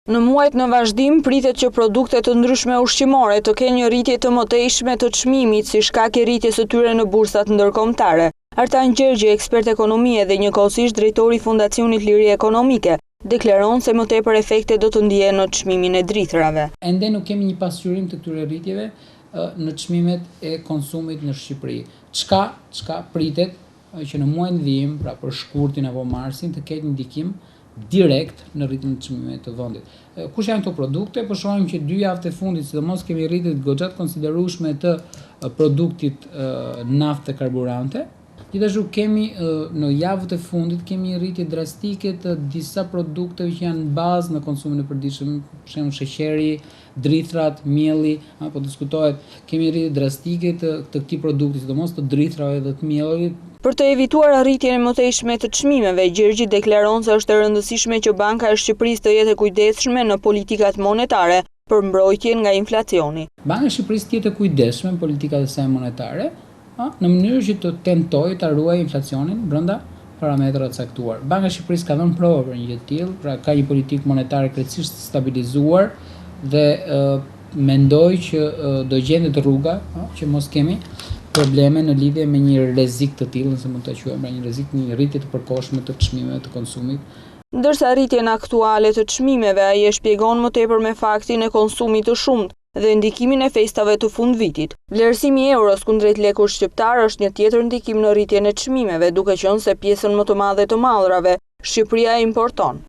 Në muajt në vazhdim pritet që produkte të ndryshme ushqimore të kenë një rritje të mëtejshme të çmimit si shkak e rritjes së tyre në bursat ndërkombëtare. Artan Gjergji, ekspert ekonomie dhe njëkohësisht drejtori i Fundacionit Liri Ekonomike, deklaron se më tepër efekte do të ndihen në çmimin e drithrave. Ende nuk kemi një pasqyrim të këtyre rritjeve në çmimet e konsumit në Shqipëri. Çka pritet që në muajin dhim, pra për shkurtin apo marsin, të ketë një ndikim direkt në rritjen e çmimeve të vendit. Kush janë këto produkte? Po shohim që 2 javët e fundit, sidomos kemi rritje goxha të konsiderueshme të produktit naftë dhe karburante. Gjithashtu kemi në javët e fundit kemi një rritje drastike të disa produkteve që janë bazë në konsumin e përditshëm, për shembull sheqeri, drithrat, mielli, apo diskutohet, kemi rritje drastike të këtij produkti, sidomos të drithrave dhe të miellit. Për të evituar arritjen e mëtejshme të çmimeve, Gjergji deklaron se është e rëndësishme që Banka e Shqipërisë të jetë e kujdesshme në politikat monetare për mbrojtjen nga inflacioni. Banka e Shqipërisë të jetë e kujdesshme në politikat e saj monetare, në mënyrë që të tentojë ta ruajë inflacionin brenda parametrave të caktuar. Banka e Shqipërisë ka dhënë provë për një gjë të tillë, pra ka një politikë monetare krejtësisht stabilizuar dhe mendoj që do gjendet rruga që mos kemi probleme në lidhje me një rrezik të tillë, nëse mund ta quajmë, pra një rrezik, një rritje të përkohshme të çmimeve të konsumit. Ndërsa rritjen aktuale të çmimeve ai e shpjegon më tepër me faktin e konsumit të shumtë dhe ndikimin e festave të fundvitit. Vlerësimi i euros kundrejt lekut shqiptar është një tjetër ndikim në rritjen e çmimeve, duke qenë se pjesën më të madhe të mallrave Shqipëria importon.